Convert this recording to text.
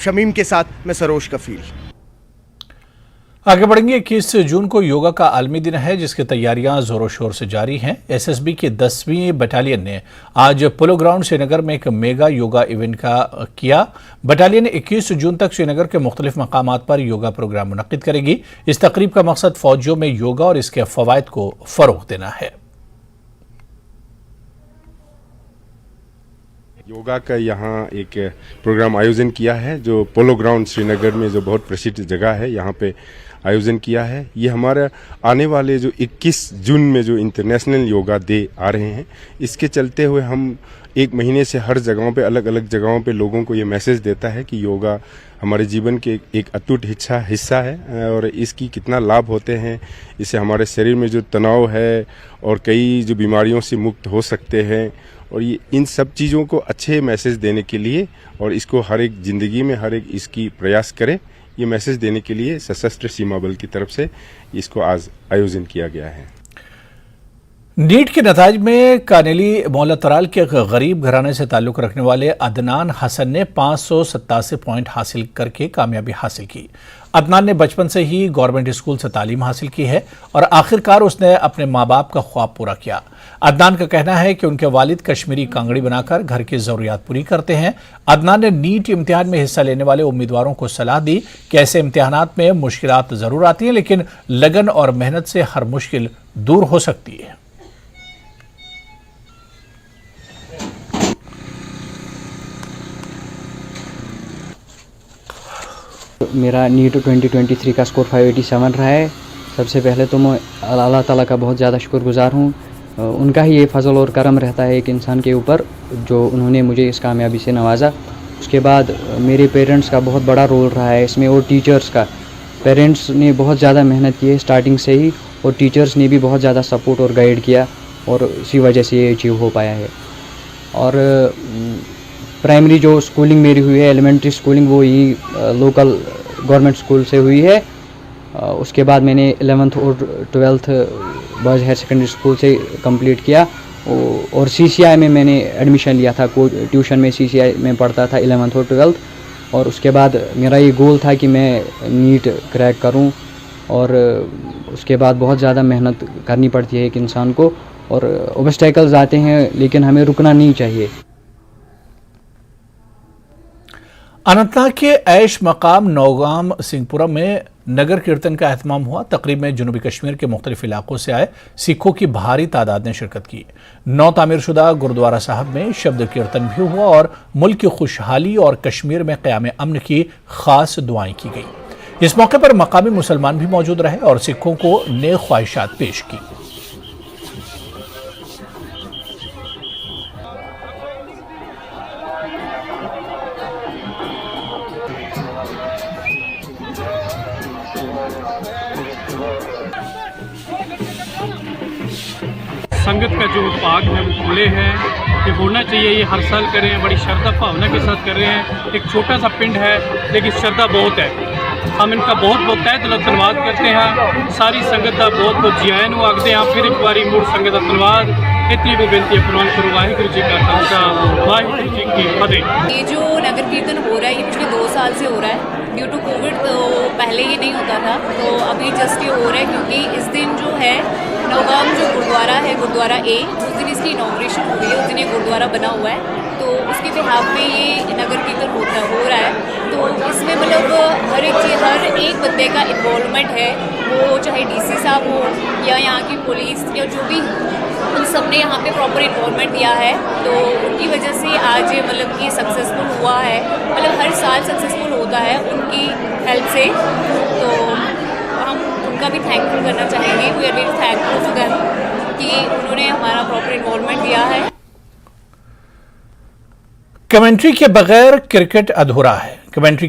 शमीम के साथ मैं सरोज कफील। आगे बढ़ेंगे। 21 जून को योगा का आलमी दिन है, जिसकी तैयारियां जोरों शोर से जारी हैं। एसएसबी की 10वीं बटालियन ने आज पोलो ग्राउंड श्रीनगर में एक मेगा योगा इवेंट का किया। बटालियन 21 जून तक श्रीनगर के मुख्तलिफ मकामात पर योगा प्रोग्राम मुनक्किद करेगी। इस तकरीब का मकसद फौजियों में योगा और इसके फवायद को फरोग देना है। योगा का यहाँ एक प्रोग्राम आयोजन किया है, जो पोलो ग्राउंड श्रीनगर में जो बहुत प्रसिद्ध जगह है, यहाँ पे आयोजन किया है। ये हमारा आने वाले जो 21 जून में जो इंटरनेशनल योगा डे आ रहे हैं, इसके चलते हुए हम एक महीने से हर जगहों पे अलग अलग जगहों पे लोगों को ये मैसेज देता है कि योगा हमारे जीवन के एक अटूट हिस्सा है और इसकी कितना लाभ होते हैं। इससे हमारे शरीर में जो तनाव है और कई जो बीमारियों से मुक्त हो सकते हैं, और ये इन सब चीज़ों को अच्छे मैसेज देने के लिए और इसको हर एक ज़िंदगी में हर एक इसकी प्रयास करे, ये मैसेज देने के लिए सशस्त्र सीमा बल की तरफ से इसको आज आयोजन किया गया है। नीट के नताज में कानेली मौला तराल के एक गरीब घराने से ताल्लुक रखने वाले अदनान हसन ने 587 पॉइंट हासिल करके कामयाबी हासिल की। अदनान ने बचपन से ही गवर्नमेंट स्कूल से तालीम हासिल की है और आखिरकार उसने अपने माँ बाप का ख्वाब पूरा किया। अदनान का कहना है कि उनके वालिद कश्मीरी कांगड़ी बनाकर घर की जरूरियात पूरी करते हैं। अदनान ने नीट इम्तिहान में हिस्सा लेने वाले उम्मीदवारों को सलाह दी कि ऐसे इम्तिहानात में मुश्किलात जरूर आती हैं, लेकिन लगन और मेहनत से हर मुश्किल दूर हो सकती है। मेरा नीट 2023 का स्कोर 587 रहा है। सबसे पहले तो मैं अल्लाह ताला का बहुत ज़्यादा शुक्रगुजार हूँ। उनका ही ये फजल और करम रहता है एक इंसान के ऊपर, जो उन्होंने मुझे इस कामयाबी से नवाजा। उसके बाद मेरे पेरेंट्स का बहुत बड़ा रोल रहा है इसमें, और टीचर्स का। पेरेंट्स ने बहुत ज़्यादा मेहनत की है स्टार्टिंग से ही, और टीचर्स ने भी बहुत ज़्यादा सपोर्ट और गाइड किया, और इसी वजह से ये अचीव हो पाया है। और प्राइमरी जो स्कूलिंग मेरी हुई है, एलिमेंट्री स्कूलिंग, वो यही लोकल गवर्नमेंट स्कूल से हुई है। उसके बाद मैंने 11th और 12th boys higher secondary school से कंप्लीट किया, और सीसीआई में मैंने एडमिशन लिया था। ट्यूशन में सीसीआई में पढ़ता था 11th और 12th। और उसके बाद मेरा ये गोल था कि मैं नीट क्रैक करूं, और उसके बाद बहुत ज़्यादा मेहनत करनी पड़ती है एक इंसान को, और ऑब्स्टेकल्स आते हैं, लेकिन हमें रुकना नहीं चाहिए। अनंतनाग के ऐश मकाम नौगाम सिंहपुरा में नगर कीर्तन का एहतमाम हुआ। तकरीब में जनूबी कश्मीर के मुख्तलिफ इलाकों से आए सिखों की भारी तादाद ने शिरकत की। नौ तामीरशुदा गुरुद्वारा साहब में शब्द कीर्तन भी हुआ और मुल्क की खुशहाली और कश्मीर में क़याम अमन की खास दुआएं की गई। इस मौके पर मकामी मुसलमान भी मौजूद रहे और सिखों को नेक ख्वाहिशात पेश की। संगत का जो पाक है वो खुले हैं, ये होना चाहिए। ये हर साल कर रहे हैं, बड़ी श्रद्धा भावना के साथ कर रहे हैं। एक छोटा सा पिंड है, लेकिन श्रद्धा बहुत है। हम इनका बहुत बहुत तहे दिलों धन्यवाद करते हैं। सारी संगत का बहुत बहुत जी आयन आखते हैं। फिर एक बारी मुड़ संगत का धन्यवाद। इतनी को बेनती है प्रणाम करो। वाहिगुरू जी का खालसा, वाहिगुरू जी की फतेह। ये जो नगर कीर्तन हो रहा है, ये पिछले 2 साल से हो रहा है। ड्यू टू कोविड तो पहले ये नहीं होता था, तो अभी जस्ट ये हो रहा है, क्योंकि इस दिन जो है नौगाम जो गुरुद्वारा है, गुरुद्वारा ए, उस दिन इसकी इनॉग्रेशन हुई है। उस दिन ये गुरुद्वारा बना हुआ है, तो उसके बिहाफ में ये नगर कीर्तन हो रहा है। तो इसमें मतलब हर एक बंदे का इन्वॉल्वमेंट है, वो चाहे डीसी साहब हो या यहाँ की पुलिस या जो भी, उन सब ने यहाँ पे प्रॉपर इन्वॉल्वमेंट दिया है। तो उनकी वजह से आज मतलब कि सक्सेसफुल हुआ है। मतलब हर साल सक्सेसफुल होता है उनकी हेल्प से, तो हम उनका भी थैंकफुल करना चाहेंगे। We are very thankful to them कि उन्होंने हमारा प्रॉपर इन्वॉल्वमेंट दिया है। कमेंट्री के बगैर क्रिकेट अधूरा है। कमेंट्री